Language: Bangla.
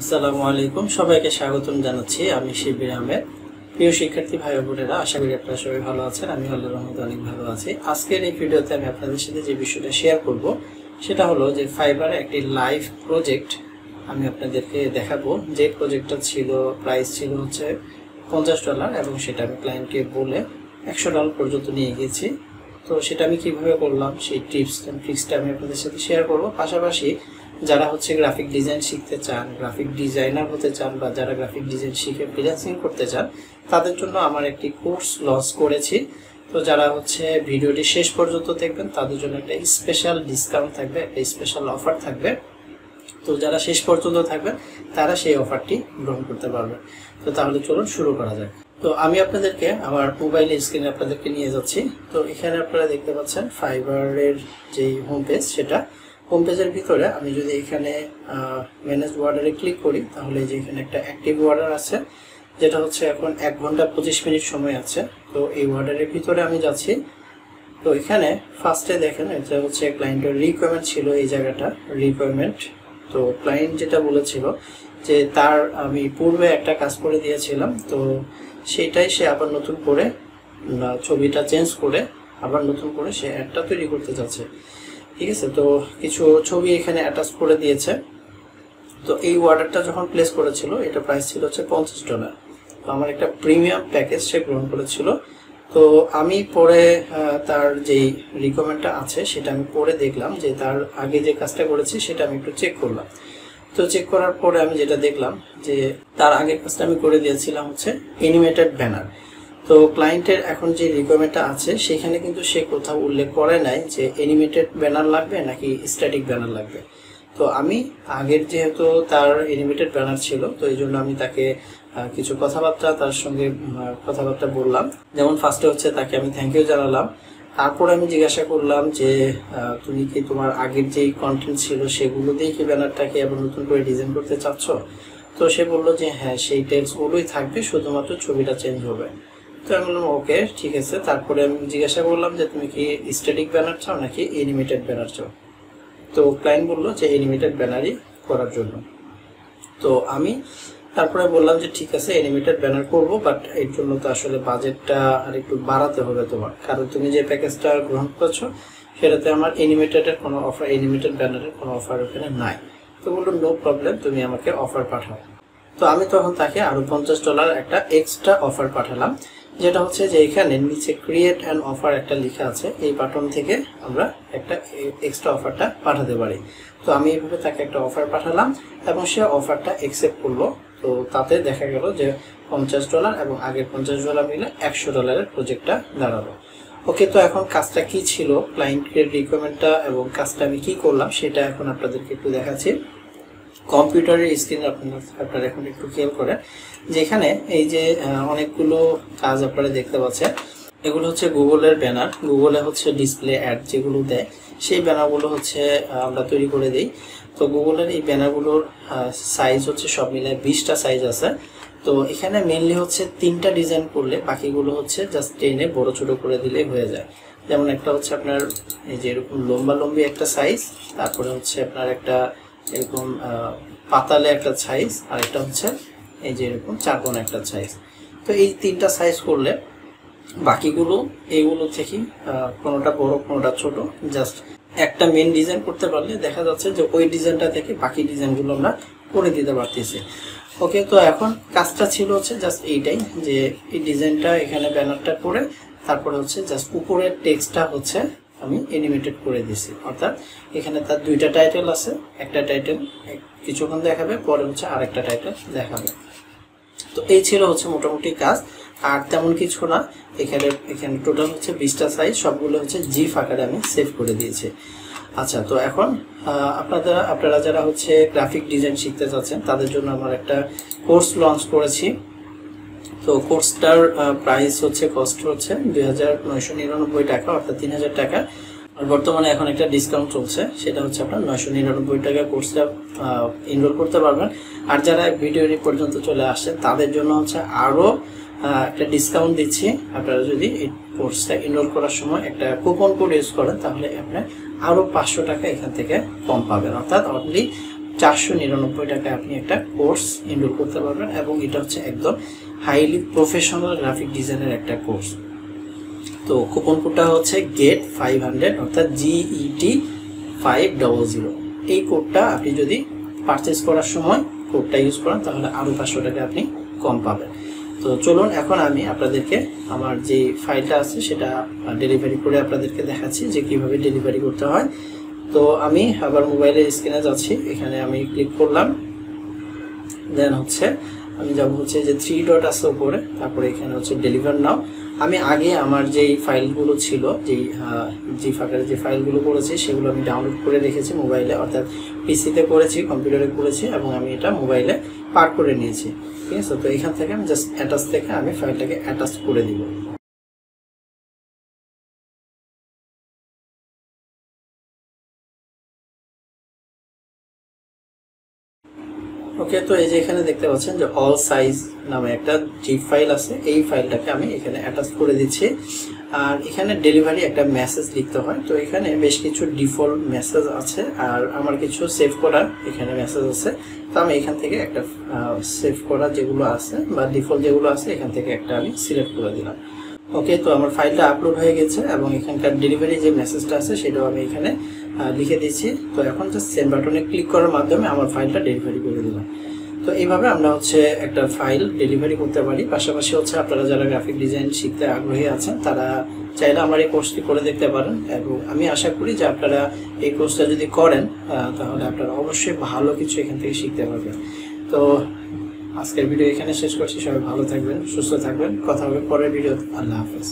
আসসালামু আলাইকুম, সবাইকে স্বাগতম জানাচ্ছি। আমি শিবির আহমেদ। প্রিয় শিক্ষার্থী ভাই ও বোনেরা, আশা করি আপনারা সবাই ভালো আছেন। আমি আল্লাহর রহমতে অনেক ভালো আছি। আজকের এই ভিডিওতে আমি আপনাদের সাথে যে বিষয়টা শেয়ার করব সেটা হলো যে ফাইবারে একটি লাইভ প্রজেক্ট আমি আপনাদেরকে দেখাবো। যে প্রজেক্টটা ছিল, প্রাইস ছিল হচ্ছে $50 এবং সেটা আমি ক্লায়েন্টকে বলে $100 পর্যন্ত নিয়ে গেছি। তো সেটা আমি কিভাবে করলাম সেই ট্রিক্সটা আমি আপনাদের সাথে শেয়ার করব। পাশাপাশি যারা হচ্ছে গ্রাফিক ডিজাইন শিখতে চান, গ্রাফিক ডিজাইনার হতে চান, বা যারা গ্রাফিক ডিজাইন শিখে ফ্রিল্যান্সিং করতে চান, তাদের জন্য আমার একটি কোর্স লঞ্চ করেছি। তো যারা হচ্ছে ভিডিওটি শেষ পর্যন্ত দেখবেন তাদের জন্য একটা স্পেশাল ডিসকাউন্ট থাকবে, একটা স্পেশাল অফার থাকবে। তো যারা শেষ পর্যন্ত থাকবেন তারা সেই অফারটি গ্রহণ করতে পারবেন। তো তাহলে চলুন শুরু করা যাক। তো আমি আপনাদেরকে আমার মোবাইল স্ক্রিনে আপনাদেরকে নিয়ে যাচ্ছি। তো এখানে আপনারা দেখতে পাচ্ছেন ফাইবারের যে হোম পেজ, সেটা হোম পেজের ভিতরে আমি যদি এখানে ম্যানেজ অর্ডারে ক্লিক করি, তাহলে যে এখানে একটা অ্যাক্টিভ অর্ডার আছে, যেটা হচ্ছে এখন 1 ঘন্টা 25 মিনিট সময় আছে। তো এই অর্ডারের ভিতরে আমি যাচ্ছি। তো এখানে ফার্স্টে দেখেন, এটা হচ্ছে ক্লায়েন্টের রিকোয়ারমেন্ট ছিল, এই জায়গাটা রিকোয়ারমেন্ট। তো ক্লায়েন্ট যেটা বলেছিল যে তার আমি পূর্বে একটা কাজ করে দিয়েছিলাম, তো সেটাই সে আবার নতুন করে ছবিটা চেঞ্জ করে আবার নতুন করে সে একটা তৈরি করতে চাচ্ছে। ঠিক আছে, তো কিছু ছবি এখানে অ্যাটাচ করে দিয়েছে। তো এই অর্ডারটা যখন প্লেস করেছিল, এটা প্রাইস ছিল হচ্ছে $50। তো আমার একটা প্রিমিয়াম প্যাকেজ সে গ্রহণ করেছিল। তো আমি পরে তার যেই রিকমেন্ডটা আছে সেটা আমি পরে দেখলাম যে তার আগে যে কাজটা করেছি সেটা আমি একটু চেক করলাম। তো চেক করার পরে আমি যেটা দেখলাম যে তার আগের কাজটা আমি করে দিয়েছিলাম হচ্ছে অ্যানিমেটেড ব্যানার। তো ক্লায়েন্টের এখন যে রিকোয়ারমেন্টটা আছে সেখানে কিন্তু সে কোথাও উল্লেখ করে নাই যে অ্যানিমেটেড ব্যানার লাগবে নাকি স্ট্যাটিক ব্যানার লাগবে। তো আমি আগের যেহেতু তার অ্যানিমেটেড ব্যানার ছিল, তো এই জন্য আমি তাকে কিছু তার সঙ্গে কথাবার্তা বললাম। যেমন ফার্স্টে হচ্ছে তাকে আমি থ্যাংক ইউ জানালাম। তারপর আমি জিজ্ঞাসা করলাম যে তুমি কি তোমার আগের যেই কন্টেন্ট ছিল সেগুলো দিয়ে কি ব্যানারটাকে আবার নতুন করে ডিজাইন করতে চাচ্ছ? তো সে বললো যে হ্যাঁ, সেই টেক্সটগুলোই থাকবে, শুধুমাত্র ছবিটা চেঞ্জ হবে। তো আমি বললাম ওকে, ঠিক আছে। তারপরে আমি জিজ্ঞাসা করলাম যে তুমি কি স্ট্যাটিক ব্যানার চাও নাকি অ্যানিমেটেড ব্যানার চাও? তো ক্লায়েন্ট বললো যে অ্যানিমেটেড ব্যানারই করার জন্য। তো আমি তারপরে বললাম যে ঠিক আছে, অ্যানিমেটেড ব্যানার করব, বাট এর জন্য তো আসলে বাজেটটা আর একটু বাড়াতে হবে তোমার, কারণ তুমি যে প্যাকেজটা গ্রহণ করেছো সেটাতে আমার অ্যানিমেটেডের কোনো অফার, অ্যানিমেটেড ব্যানারের কোনো অফার ওখানে নাই। তো বললো নো প্রবলেম, তুমি আমাকে অফার পাঠাও। তো আমি তখন তাকে আরো $50 একটা এক্সট্রা অফার পাঠালাম, যেটা হচ্ছে যে এখানে নিচে ক্রিয়েট অ্যান অফার একটা লেখা আছে, এই বাটন থেকে আমরা একটা এক্সট্রা অফারটা পাঠাতে পারি। তো আমি এইভাবে তাকে একটা অফার পাঠালাম এবং সে অফারটা অ্যাকসেপ্ট করলো। তো তাতে দেখা গেল যে $50 এবং আগের $50 মিলে $100 প্রজেক্টটা দাঁড়ালো। ওকে, তো এখন কাজটা কি ছিল, ক্লায়েন্টের রিকোয়ারমেন্টটা এবং কাজটা আমি কি করলাম সেটা এখন আপনাদেরকে একটু দেখাচ্ছি। কম্পিউটারের স্ক্রিন আপনারা এখন একটু খেয়াল করেন যে এখানে এই যে অনেকগুলো কাজ আপনারা দেখতে পাচ্ছেন, এগুলো হচ্ছে গুগলের ব্যানার। গুগলে হচ্ছে ডিসপ্লে অ্যাড যেগুলো দেয়, সেই ব্যানারগুলো হচ্ছে আমরা তৈরি করে দিই। তো গুগলের এই ব্যানারগুলোর সাইজ হচ্ছে সব মিলে 20টা সাইজ আছে। তো এখানে মেনলি হচ্ছে 3টা ডিজাইন করলে বাকিগুলো হচ্ছে জাস্ট টেনে বড় ছোট করে দিলেই হয়ে যায়। যেমন একটা হচ্ছে আপনার এই যে এরকম লম্বি একটা সাইজ, তারপরে হচ্ছে আপনার একটা এরকম পাতালে একটা সাইজ, আর একটা হচ্ছে এই যে এরকম চারকোনা একটা সাইজ। তো এই 3টা সাইজ করলে বাকিগুলো এইগুলো থেকে কোনোটা বড় কোনোটা ছোট, জাস্ট একটা মেন ডিজাইন করতে পারলে দেখা যাচ্ছে যে ওই ডিজাইনটা থেকে বাকি ডিজাইনগুলো আমরা করে দিতে পারতেছি। ওকে, তো এখন কাজটা ছিল হচ্ছে জাস্ট এইটাই, যে এই ডিজাইনটা এখানে ব্যানারটা করে তারপরে হচ্ছে জাস্ট উপরের টেক্সটটা হচ্ছে আমি অ্যানিমেটেড করে দিছি। অর্থাৎ এখানে তার 2টা টাইটেল আছে, একটা টাইটেল কিছুক্ষণ দেখাবে, পরে হচ্ছে আরেকটা টাইটেল দেখাবে। তো এই ছিল হচ্ছে মোটামুটি কাজ, আর তেমন কিছু না। এখানে টোটাল হচ্ছে 20টা সাইজ, সবগুলো হচ্ছে জিফ আকারে আমি সেভ করে দিয়েছি। আচ্ছা, তো এখন আপনারা যারা হচ্ছে গ্রাফিক ডিজাইন শিখতে চাচ্ছেন তাদের জন্য আমার একটা কোর্স লঞ্চ করেছি। তো কোর্সটার প্রাইস হচ্ছে, কস্ট হচ্ছে $2999, অর্থাৎ $3000। আর বর্তমানে এখন একটা ডিসকাউন্ট চলছে, সেটা হচ্ছে আপনার $999 কোর্সটা এনরোল করতে পারবেন। আর যারা ভিডিও পর্যন্ত চলে আসছেন তাদের জন্য হচ্ছে আরও একটা ডিসকাউন্ট দিচ্ছি। আপনারা যদি এই কোর্সটা এনরোল করার সময় একটা কুপন কোড ইউজ করেন তাহলে আপনি আরও $500 এখান থেকে কম পাবেন, অর্থাৎ অনলি 499 টাকায় আপনি একটা কোর্স এনরোল করতে পারবেন, এবং এটা হচ্ছে একদম হাইলি প্রফেশনাল গ্রাফিক ডিজাইনের একটা কোর্স। তো কুপন কোডটা হচ্ছে গেট 500 অর্থাৎ GET 500। এই কোডটা আপনি যদি পারচেস করার সময় কোডটা ইউজ করেন তাহলে আরও 500 টাকা আপনি কম পাবেন। তো চলুন এখন আমি আপনাদেরকে আমার যে ফাইলটা আছে সেটা ডেলিভারি করে আপনাদেরকে দেখাচ্ছি যে কিভাবে ডেলিভারি করতে হয়। তো আমি আবার মোবাইলের স্ক্রিনে যাচ্ছি, এখানে আমি ক্লিক করলাম, দেন হচ্ছে আমি যাব হচ্ছে যে 3 ডট আছে উপরে, তারপরে এখানে হচ্ছে ডেলিভার নাও। আমি আগে আমার যেই ফাইলগুলো ছিল, যে ফাঁকার যে ফাইলগুলো করেছি সেগুলো আমি ডাউনলোড করে রেখেছি মোবাইলে, অর্থাৎ পিসিতে করেছি, কম্পিউটারে করেছি, এবং আমি এটা মোবাইলে পার করে নিয়েছি। ঠিক আছে, তো এখান থেকে আমি জাস্ট অ্যাটাচ থেকে আমি ফাইলটাকে অ্যাটাচ করে দিব। ওকে, তো এই যে এখানে দেখতে পাচ্ছেন যে অল সাইজ নামে একটা জিপ ফাইল আছে, এই ফাইলটাকে আমি এখানে অ্যাটাচ করে দিচ্ছি। আর এখানে ডেলিভারি একটা মেসেজ লিখতে হয়, তো এখানে বেশ কিছু ডিফল্ট মেসেজ আছে আর আমার কিছু সেভ করা এখানে মেসেজ আছে। তো আমি এখান থেকে একটা সেভ করা যেগুলো আছে বা ডিফল্ট যেগুলো আছে এখান থেকে একটা আমি সিলেক্ট করে দিলাম। ওকে, তো আমার ফাইলটা আপলোড হয়ে গেছে এবং এখানকার ডেলিভারি যে মেসেজটা আছে সেটাও আমি এখানে লিখে দিচ্ছি। তো এখন জাস্ট সেন্ড বাটনে ক্লিক করার মাধ্যমে আমার ফাইলটা ডেলিভারি করে দিলাম। তো এইভাবে আমরা হচ্ছে একটা ফাইল ডেলিভারি করতে পারি। পাশাপাশি হচ্ছে আপনারা যারা গ্রাফিক ডিজাইন শিখতে আগ্রহী আছেন তারা চাইলে আমার এই কোর্সটি করে দেখতে পারেন, এবং আমি আশা করি যে আপনারা এই কোর্সটা যদি করেন তাহলে আপনারা অবশ্যই ভালো কিছু এখান থেকে শিখতে পারবেন। তো আজকের ভিডিও এখানে শেষ করছি, সবাই ভালো থাকবেন, সুস্থ থাকবেন, কথা হবে পরের ভিডিওতে। আল্লাহ হাফেজ।